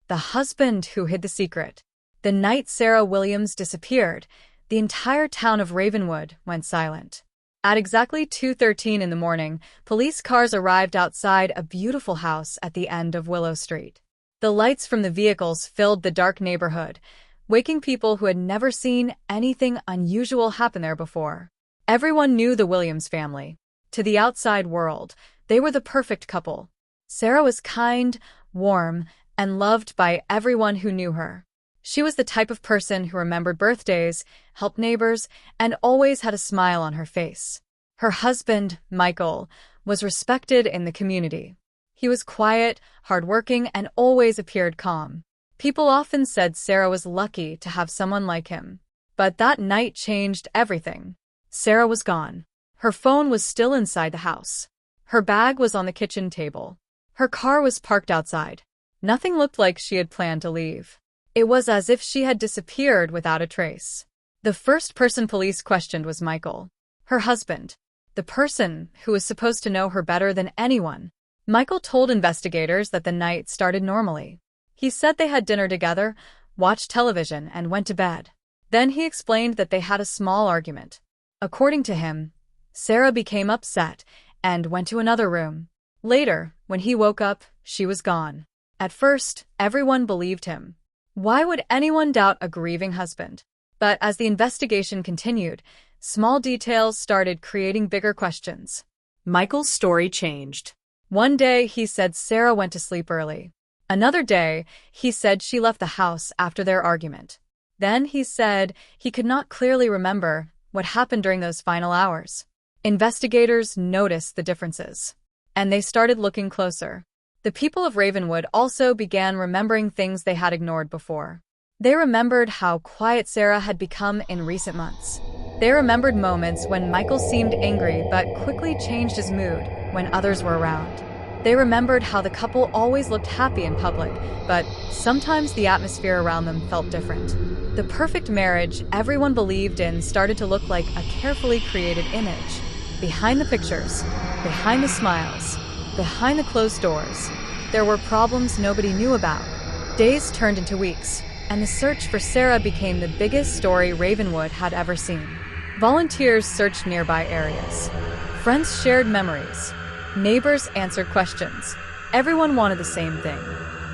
the husband who hid the secret. The night Sarah Williams disappeared, the entire town of Ravenwood went silent. At exactly 2:13 in the morning, police cars arrived outside a beautiful house at the end of Willow Street. The lights from the vehicles filled the dark neighborhood, waking people who had never seen anything unusual happen there before. Everyone knew the Williams family. To the outside world, they were the perfect couple. Sarah was kind, warm, and loved by everyone who knew her. She was the type of person who remembered birthdays, helped neighbors, and always had a smile on her face. Her husband, Michael, was respected in the community. He was quiet, hardworking, and always appeared calm. People often said Sarah was lucky to have someone like him. But that night changed everything. Sarah was gone. Her phone was still inside the house. Her bag was on the kitchen table. Her car was parked outside. Nothing looked like she had planned to leave. It was as if she had disappeared without a trace. The first person police questioned was Michael, her husband, the person who was supposed to know her better than anyone. Michael told investigators that the night started normally. He said they had dinner together, watched television, and went to bed. Then he explained that they had a small argument. According to him, Sarah became upset and went to another room. Later, when he woke up, she was gone. At first, everyone believed him. Why would anyone doubt a grieving husband? But as the investigation continued, small details started creating bigger questions. Michael's story changed. One day, he said Sarah went to sleep early. Another day, he said she left the house after their argument. Then he said he could not clearly remember what happened during those final hours. Investigators noticed the differences, and they started looking closer. The people of Ravenwood also began remembering things they had ignored before. They remembered how quiet Sarah had become in recent months. They remembered moments when Michael seemed angry but quickly changed his mood when others were around. They remembered how the couple always looked happy in public, but sometimes the atmosphere around them felt different. The perfect marriage everyone believed in started to look like a carefully created image. Behind the pictures, behind the smiles, behind the closed doors, there were problems nobody knew about. Days turned into weeks, and the search for Sarah became the biggest story Ravenwood had ever seen. Volunteers searched nearby areas. Friends shared memories. Neighbors answered questions. Everyone wanted the same thing.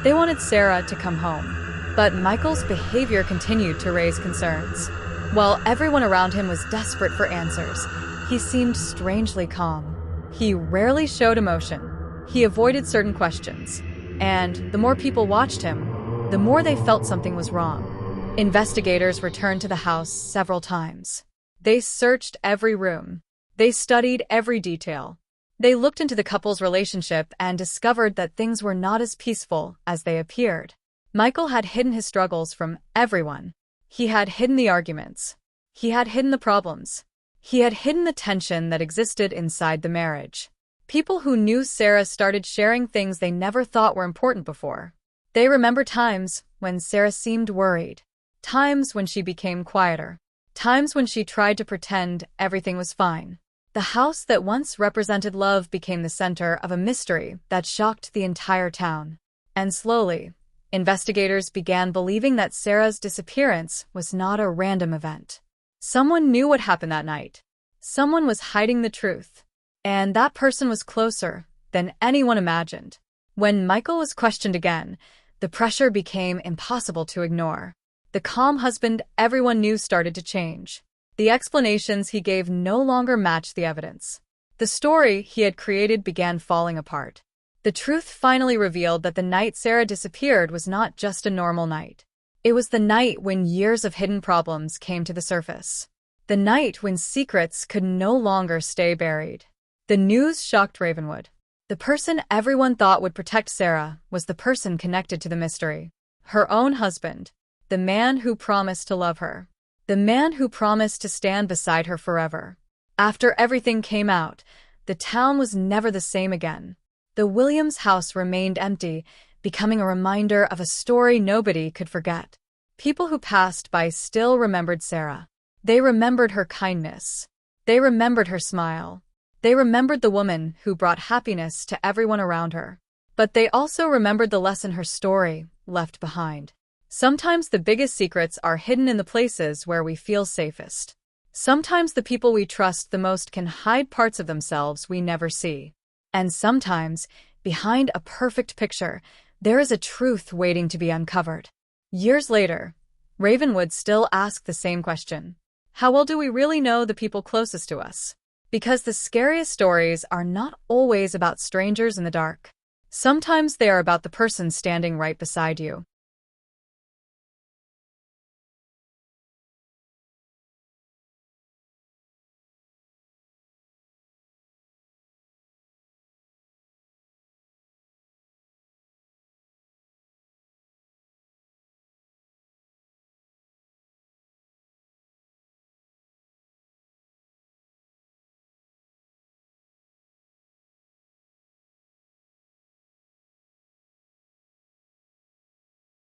They wanted Sarah to come home. But Michael's behavior continued to raise concerns. While everyone around him was desperate for answers, he seemed strangely calm. He rarely showed emotion. He avoided certain questions. And the more people watched him, the more they felt something was wrong. Investigators returned to the house several times. They searched every room. They studied every detail. They looked into the couple's relationship and discovered that things were not as peaceful as they appeared. Michael had hidden his struggles from everyone. He had hidden the arguments. He had hidden the problems. He had hidden the tension that existed inside the marriage. People who knew Sarah started sharing things they never thought were important before. They remember times when Sarah seemed worried, times when she became quieter, times when she tried to pretend everything was fine. The house that once represented love became the center of a mystery that shocked the entire town. And slowly, investigators began believing that Sarah's disappearance was not a random event. Someone knew what happened that night. Someone was hiding the truth. And that person was closer than anyone imagined. When Michael was questioned again, the pressure became impossible to ignore. The calm husband everyone knew started to change. The explanations he gave no longer matched the evidence. The story he had created began falling apart. The truth finally revealed that the night Sarah disappeared was not just a normal night. It was the night when years of hidden problems came to the surface. The night when secrets could no longer stay buried. The news shocked Ravenwood. The person everyone thought would protect Sarah was the person connected to the mystery. Her own husband. The man who promised to love her. The man who promised to stand beside her forever. After everything came out, the town was never the same again. The Williams house remained empty, becoming a reminder of a story nobody could forget. People who passed by still remembered Sarah. They remembered her kindness. They remembered her smile. They remembered the woman who brought happiness to everyone around her. But they also remembered the lesson her story left behind. Sometimes the biggest secrets are hidden in the places where we feel safest. Sometimes the people we trust the most can hide parts of themselves we never see. And sometimes, behind a perfect picture, there is a truth waiting to be uncovered. Years later, Ravenwood still asks the same question. How well do we really know the people closest to us? Because the scariest stories are not always about strangers in the dark. Sometimes they are about the person standing right beside you.